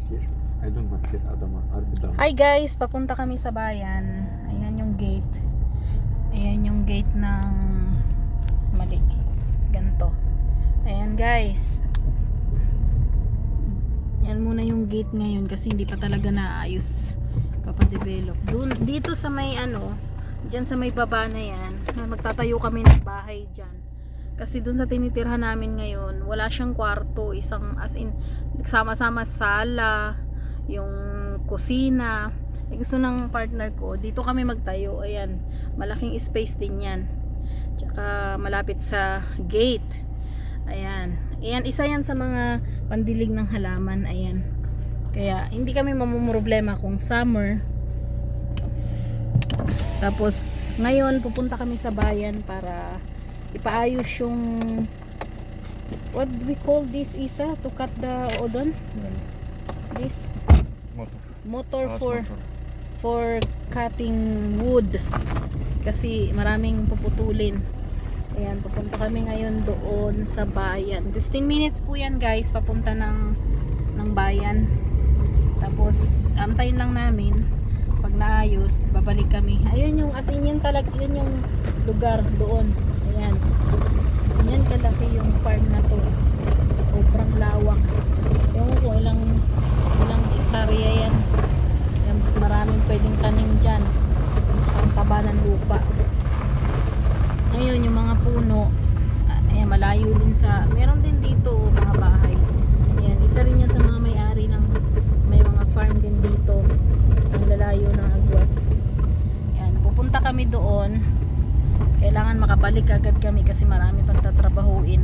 here. I don't want here Adama or Bidam. Hi guys, papunta kami sa bayan. Ayan yung gate. Ayan yung gate ng mali. Ganto. Ayan guys. Yan muna yung gate ngayon kasi hindi pa talaga naayos. Papadevelop. Dito sa may dyan sa may baba na yan, magtatayo kami ng bahay dyan. Kasi dun sa tinitirhan namin ngayon, wala siyang kwarto, isang as in sama-sama sala, yung kusina. Gusto ng partner ko, dito kami magtayo. Ayan, malaking space din yan. Tsaka malapit sa gate. Ayan. Ayan, isa yan sa mga pandilig ng halaman. Ayan. Kaya hindi kami mamumroblema kung summer. Tapos ngayon pupunta kami sa bayan para ipaayos yung what do we call this, Isa? To cut the odon? This motor for cutting wood. Kasi maraming puputulin. Ayan, pupunta kami ngayon doon sa bayan. 15 minutes po yan guys, papunta ng bayan. Tapos antayin lang namin. Pag naayos, babalik kami. Ayun yung, as in yun talaga, yun yung lugar doon. Ayan. Yan kalaki yung farm na to. Sobrang lawak. Ewan ko ilang hektarya yan. Maraming pwedeng tanim dyan. Tsaka ang taba ng lupa. Ayun yung mga puno. Ayan, malayo din sa, meron din dito mga bahay. Ayan, isa rin yan sa mga may-ari ng may mga farm din dito. Ang lalayo ng agwat. Ayan, pupunta kami doon. Kailangan makabalik agad kami kasi marami pang tatrabahuin.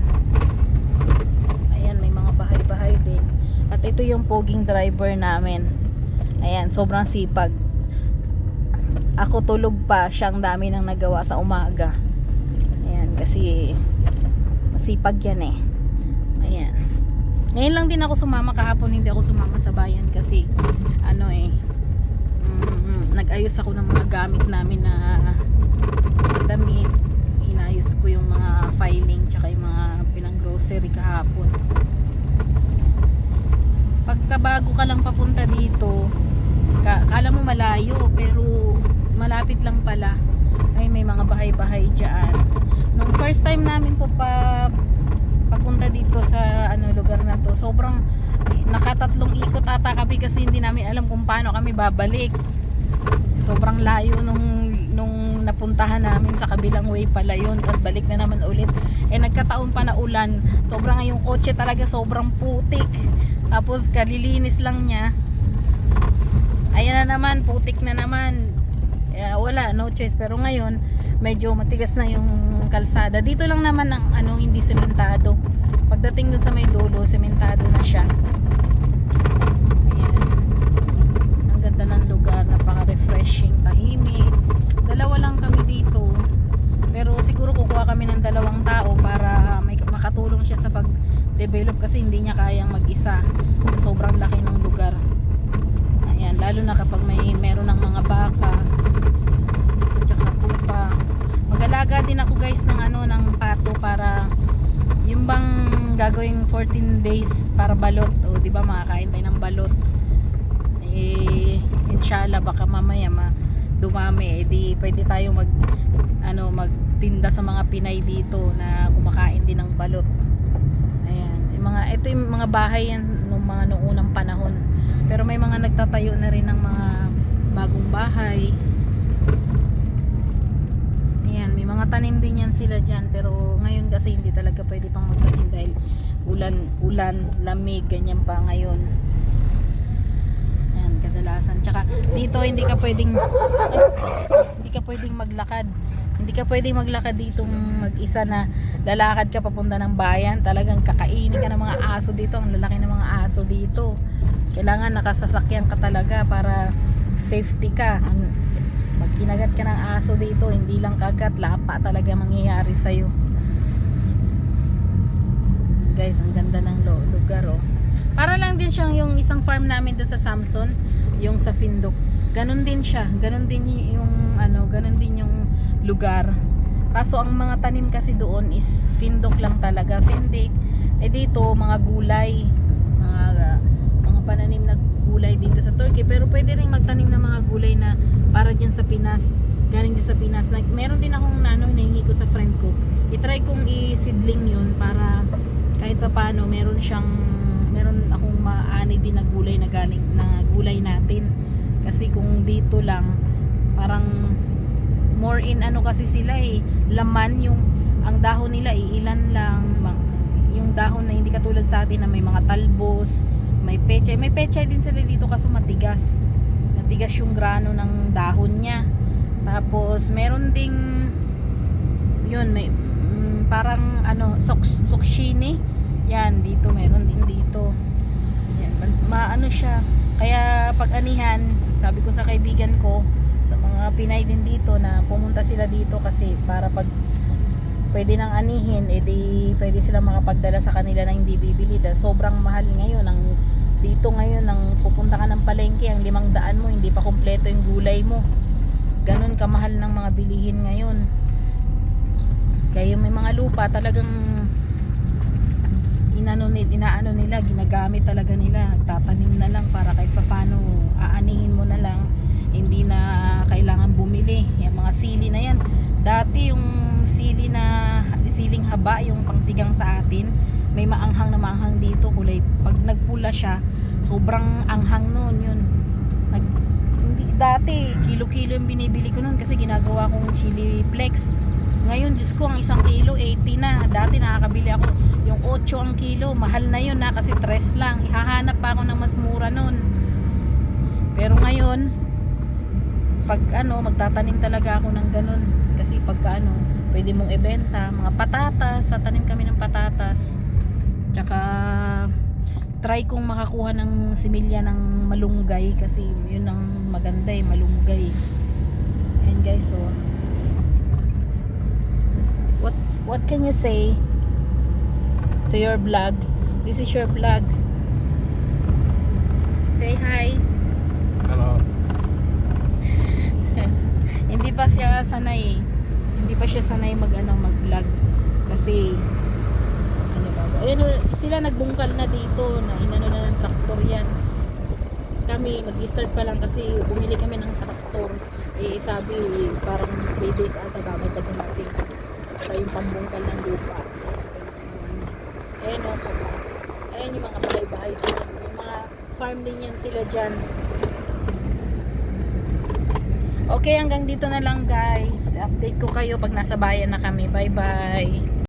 Ayan, may mga bahay-bahay din. At ito yung poging driver namin. Ayan, sobrang sipag. Ako tulog pa, siyang dami nang nagawa sa umaga. Ayan, kasi masipag yan eh. Ayan. Ngayon lang din ako sumama, kahapon hindi ako sumama sa bayan kasi nag-ayos ako ng mga gamit namin na damit. Inayos ko yung mga filing tsaka yung mga pinang grocery kahapon. Pagka bago ka lang papunta dito, kala mo malayo pero malapit lang pala. Ay, may mga bahay-bahay dyan. Nung first time namin po papunta dito sa lugar na to, sobrang nakatatlong ikot ata kami kasi hindi namin alam kung paano kami babalik. Sobrang layo nung napuntahan namin, sa kabilang way pala yun, tapos balik na naman ulit. Nagkataon pa na ulan, sobrang yung kotse talaga sobrang putik, tapos kalilinis lang niya. Ayan na naman, putik na naman. Wala, no choice. Pero ngayon medyo matigas na yung kalsada. Dito lang naman ang hindi sementado. Pagdating dun sa may dulo, sementado na siya. Ayan, ang ganda ng lugar, napaka-refreshing, tahimik. Dalawa lang kami dito, pero siguro kukuha kami ng 2 tao para makatulong siya sa pag-develop kasi hindi niya kayang mag-isa sa sobrang laki ng lugar. Ayan, lalo na kapag meron ng mga baka at saka tupa. Mag-alaga din ako guys ng pato para yung bang gagawing 14 days para balot, o di ba makakain tayo ng balot. Inshallah baka mamaya dumami, di pwede tayo magtinda sa mga Pinay dito na kumakain din ng balot. Ayan, ito yung mga bahay yan noong unang panahon. Pero may mga nagtatayo na rin ng mga bagong bahay. Ayan, may mga tanim din yan sila dyan. Pero ngayon kasi hindi talaga pwede pang magtanim dahil ulan, lamig, ganyan pa ngayon. Ayan, kadalasan. Tsaka dito hindi ka pwedeng maglakad. Hindi ka pwedeng maglakad dito mag-isa na lalakad ka papunta ng bayan. Talagang kakainin ka ng mga aso dito. Ang lalaki ng mga aso dito. Kailangan nakasasakyan ka talaga para safety ka. Pag kinagat ka ng aso dito, hindi lang kagat, lapa talaga mangyayari sa'yo. Guys, ang ganda ng lugar oh. Para lang din siyang yung isang farm namin doon sa Samson, yung sa Findok. Ganon din siya, ganon din yung lugar. Kaso ang mga tanim kasi doon is Findok lang talaga, Findik. Dito mga gulay, mga pananim na palengke, pero pwede rin magtanim ng mga gulay na para dyan sa Pinas, galing dyan sa Pinas. Meron din akong hinihingi ko sa friend ko, itry kong i-seedling yun para kahit pa paano meron akong maani din na gulay na galing na gulay natin. Kasi kung dito lang parang more in kasi sila laman, yung ang dahon nila ilan lang, yung dahon na hindi katulad sa atin na may mga talbos, may pechay din sila dito kaso matigas yung grano ng dahon niya. Tapos meron ding yun, may parang sukshini yan, dito meron din dito yan, maano siya. Kaya pag anihan, sabi ko sa kaibigan ko, sa mga Pinay din dito, na pumunta sila dito kasi para pag pwede nang anihin, edi pwede sila makapagdala sa kanila na hindi bibili dahil sobrang mahal ngayon. Dito ngayon, pupunta ka ng palengke, ang 500 mo, hindi pa kompleto yung gulay mo. Ganun kamahal ng mga bilihin ngayon. Kaya may mga lupa talagang inaano nila, ginagamit talaga nila, nagtatanim na lang para kahit paano aanihin mo na lang, hindi na kailangan bumili. Yung mga sili na yan, dati yung siling haba, yung pangsigang sa atin, may maanghang na maanghang dito, kulay pag nagpula siya sobrang anghang noon yun. Dati kilo-kilo yung binibili ko noon kasi ginagawa kong chili flakes. Ngayon, Diyos ko, ang 1 kilo 80 na. Dati nakakabili ako yung 8 ang kilo, mahal na yun kasi 3 lang. Ihahanap pa ako ng mas mura noon. Pero ngayon, pag magtatanim talaga ako ng ganun. Kasi pagka pwede mong ibenta, mga patatas, tatanim kami ng patatas. Tsaka try kong makakuha ng similya ng malunggay kasi yun ang maganda malunggay. And guys, so what can you say to your vlog? This is your vlog. Say hi. Hello. Hindi pa siya sanay mag-vlog kasi ayun, sila nagbungkal na dito na inano na ng traktor yan. Kami mag-start pa lang kasi bumili kami ng traktor, sabi parang 3 days ata bago pa dumating sa yung pambungkal ng lupa. Ayun so ayun yung mga bahay-bahay din, may mga farm din yan sila dyan. Okay, hanggang dito na lang guys. Update ko kayo pag nasa bayan na kami. Bye bye.